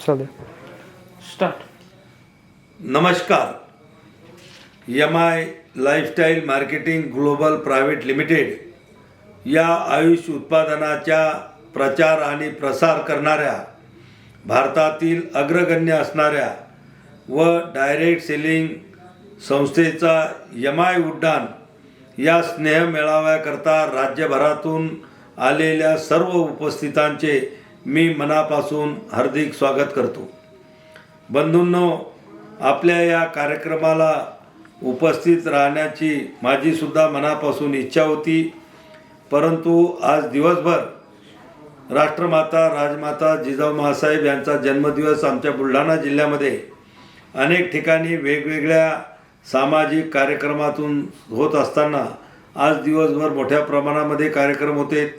चालेल. स्टार्ट. नमस्कार. MI lifestyle marketing global private limited या आयुष उत्पादनाच्या प्रचार आणि प्रसार करणाऱ्या, भारतातील अग्रगण्य असणाऱ्या व डायरेक्ट सेलिंग संस्थेचा MI उड्डाण या स्नेह मेळाव्याकरता राज्यभरातून आलेल्या सर्व उपस्थितांचे मी मनापासून हार्दिक स्वागत करतो. बंधूंनो, आपल्या या कार्यक्रमाला उपस्थित राहण्याची माझीसुद्धा मनापासून इच्छा होती, परंतु आज दिवसभर राष्ट्रमाता राजमाता जिजाऊ महासाहेब यांचा जन्मदिवस आमच्या बुलढाणा जिल्ह्यामध्ये अनेक ठिकाणी वेगवेगळ्या सामाजिक कार्यक्रमातून होत असताना आज दिवसभर मोठ्या प्रमाणामध्ये कार्यक्रम होते.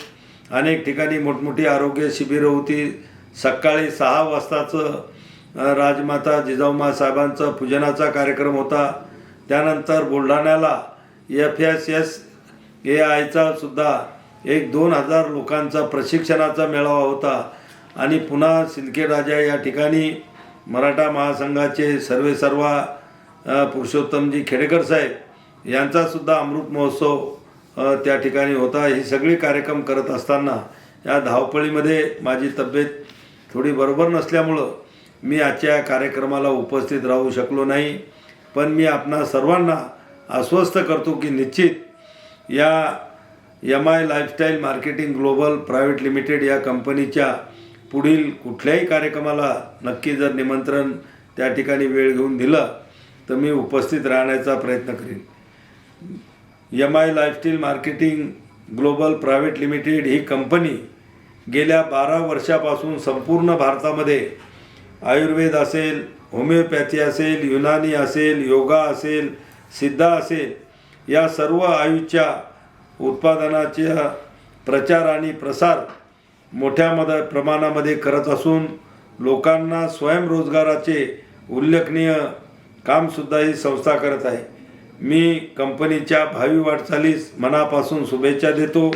अनेक ठिकाणी मोठमोठी आरोग्य शिबिरं होती. सकाळी 6 वाजताचं राजमाता जिजाऊ महासाहेबांचा पूजनाचा कार्यक्रम होता. त्यानंतर बुलढाण्याला FSSAIचा सुद्धा 1-2 हजार लोकांचा प्रशिक्षणाचा मेळावा होता. आणि पुन्हा सिंदखेडराजा या ठिकाणी मराठा महासंघाचे सर्वेसर्वा पुरुषोत्तमजी खेडेकर साहेब यांचासुद्धा अमृत महोत्सव त्या ठिकाणी होता. हे सगळे कार्यक्रम करत असताना या धावपळीमध्ये माझी तब्येत थोडी बरोबर नसल्यामुळं मी आजच्या कार्यक्रमाला उपस्थित राहू शकलो नाही. पण मी आपणा सर्वांना आश्वस्त करतो की निश्चित या MI lifestyle marketing global private limited या कंपनीच्या पुढील कुठल्याही कार्यक्रमाला नक्की जर निमंत्रण त्या ठिकाणी वेळ घेऊन दिलं तर मी उपस्थित राहण्याचा प्रयत्न करीन. MI lifestyle marketing global private limited ही कंपनी गेल्या 12 वर्षापासून संपूर्ण भारतामध्ये आयुर्वेद असेल, होमिओपॅथी असेल, युनानी असेल, योगा असेल, सिद्धा असेल, या सर्व आयुषच्या उत्पादनाच्या प्रचार आणि प्रसार मोठ्या प्रमाणामध्ये करत असून लोकांना स्वयंरोजगाराचे उल्लेखनीय कामसुद्धा ही संस्था करत आहे. मी कंपनीच्या भावी वाटचालीस मनापासून शुभेच्छा देतो.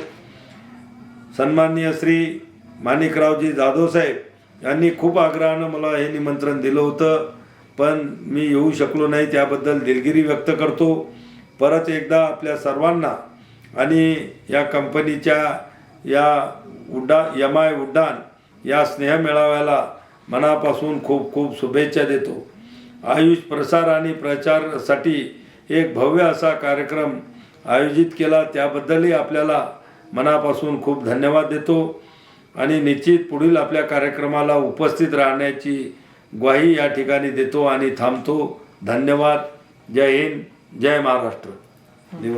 सन्माननीय श्री माणिकरावजी जाधव साहेब यांनी खूप आग्रहानं मला हे निमंत्रण दिलं होतं, पण मी येऊ शकलो नाही. त्याबद्दल दिलगिरी व्यक्त करतो. परत एकदा आपल्या सर्वांना आणि या कंपनीच्या या MI उड्डाण या स्नेह मेळाव्याला मनापासून खूप खूप शुभेच्छा देतो. आयुष प्रसार आणि प्रचारासाठी एक भव्य असा कार्यक्रम आयोजित केला, त्याबद्दलही आपल्याला मनापासून खूप धन्यवाद देतो. आणि निश्चित पुढील आपल्या कार्यक्रमाला उपस्थित राहण्याची ग्वाही या ठिकाणी देतो आणि थांबतो. धन्यवाद. जय हिंद, जय महाराष्ट्र.